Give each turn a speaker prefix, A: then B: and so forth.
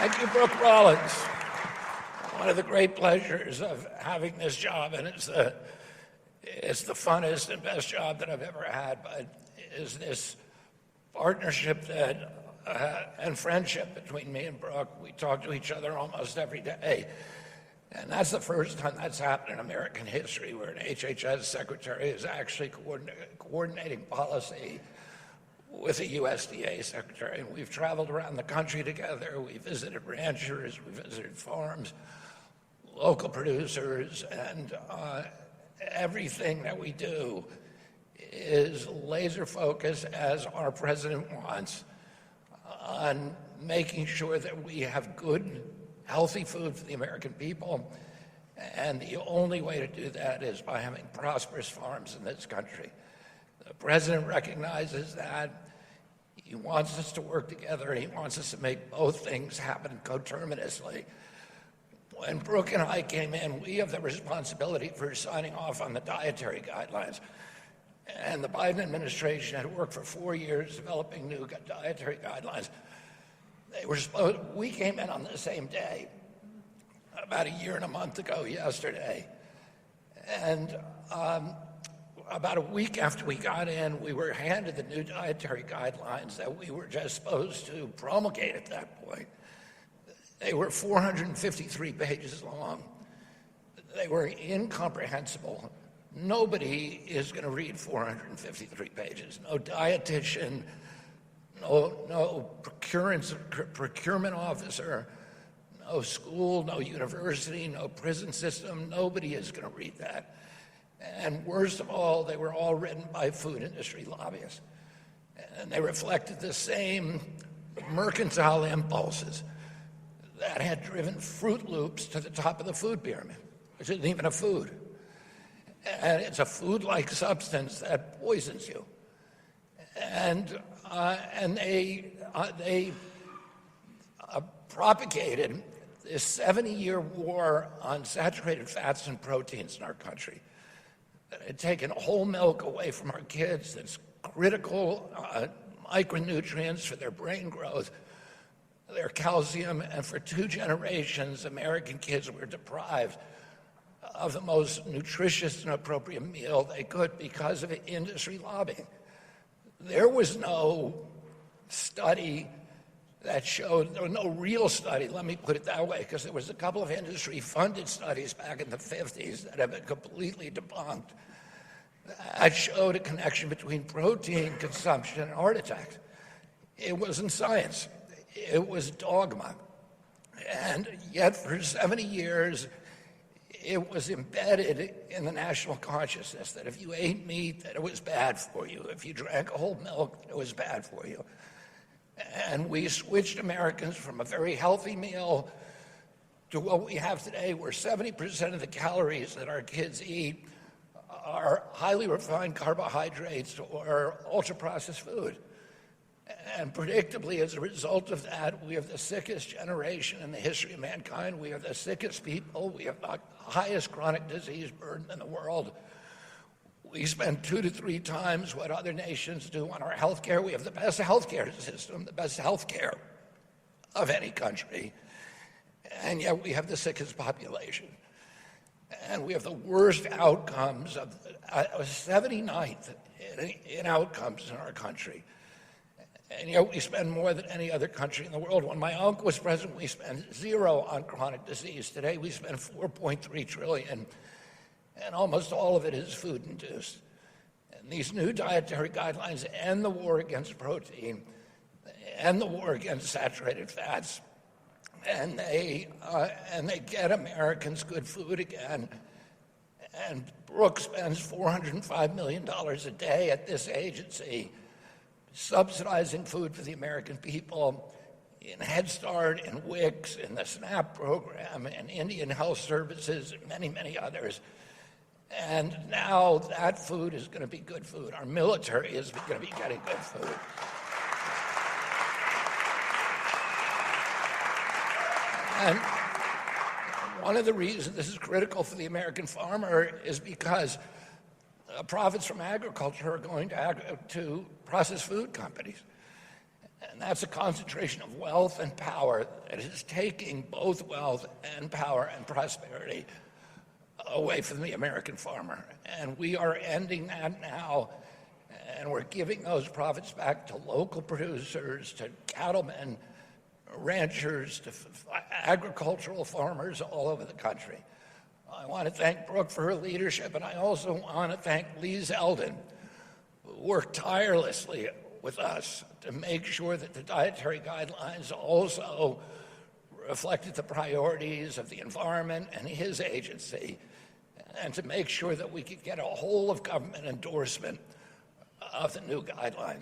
A: Thank you, Brooke Rollins. One of the great pleasures of having this job, and it's the funnest and best job that I've ever had, but is this partnership and friendship between me and Brooke. We talk to each other almost every day. And that's the first time that's happened in American history, where an HHS Secretary is actually coordinating policy with a USDA Secretary. And we've traveled around the country together. We visited ranchers, we visited farms, local producers, and everything that we do is laser focused, as our president wants, on making sure that we have good, healthy food for the American people. And the only way to do that is by having prosperous farms in this country. The president recognizes that. He wants us to work together. He wants us to make both things happen coterminously. When Brooke and I came in, we have the responsibility for signing off on the dietary guidelines. And the Biden administration had worked for 4 years developing new dietary guidelines. We came in on the same day, about a year and a month ago yesterday. And about a week after we got in, we were handed the new dietary guidelines that we were just supposed to promulgate at that point. They were 453 pages long. They were incomprehensible. Nobody is going to read 453 pages. No dietitian, no procurement officer, no school, no university, no prison system. Nobody is going to read that. And worst of all, they were all written by food industry lobbyists. And they reflected the same mercantile impulses that had driven Fruit Loops to the top of the food pyramid, which isn't even a food. And it's a food-like substance that poisons you. And they propagated this 70-year war on saturated fats and proteins in our country. It had taken whole milk away from our kids. That's critical micronutrients for their brain growth, their calcium, and for 2 generations, American kids were deprived of the most nutritious and appropriate meal they could because of industry lobbying. There was no study that showed, there was no real study, let me put it that way, because there was a couple of industry-funded studies back in the 50s that have been completely debunked that showed a connection between protein consumption and heart attacks. It wasn't science. It was dogma. And yet for 70 years, it was embedded in the national consciousness that if you ate meat, that it was bad for you. If you drank whole milk, it was bad for you. And we switched Americans from a very healthy meal to what we have today, where 70% of the calories that our kids eat are highly refined carbohydrates or ultra-processed food. And predictably, as a result of that, we have the sickest generation in the history of mankind. We have the sickest people. We have the highest chronic disease burden in the world. We spend 2 to 3 times what other nations do on our health care. We have the best health care system, the best health care of any country. And yet we have the sickest population. And we have the worst outcomes, 79th in outcomes in our country. And yet we spend more than any other country in the world. When my uncle was president, we spent 0 on chronic disease. Today we spend $4.3 trillion, and almost all of it is food-induced. And these new dietary guidelines end the war against protein, end the war against saturated fats, and they get Americans good food again. And Brooke spends $405 million a day at this agency subsidizing food for the American people in Head Start, in WIC, in the SNAP program, and Indian Health Services, and many, many others. And now that food is going to be good food. Our military is going to be getting good food. And one of the reasons this is critical for the American farmer is because profits from agriculture are going to processed food companies. And that's a concentration of wealth and power that is taking both wealth and power and prosperity away from the American farmer. And we are ending that now, and we're giving those profits back to local producers, to cattlemen, ranchers, to agricultural farmers all over the country. I want to thank Brooke for her leadership, and I also want to thank Lee Zeldin, who worked tirelessly with us to make sure that the dietary guidelines also reflected the priorities of the environment and his agency, and to make sure that we could get a whole of government endorsement of the new guidelines.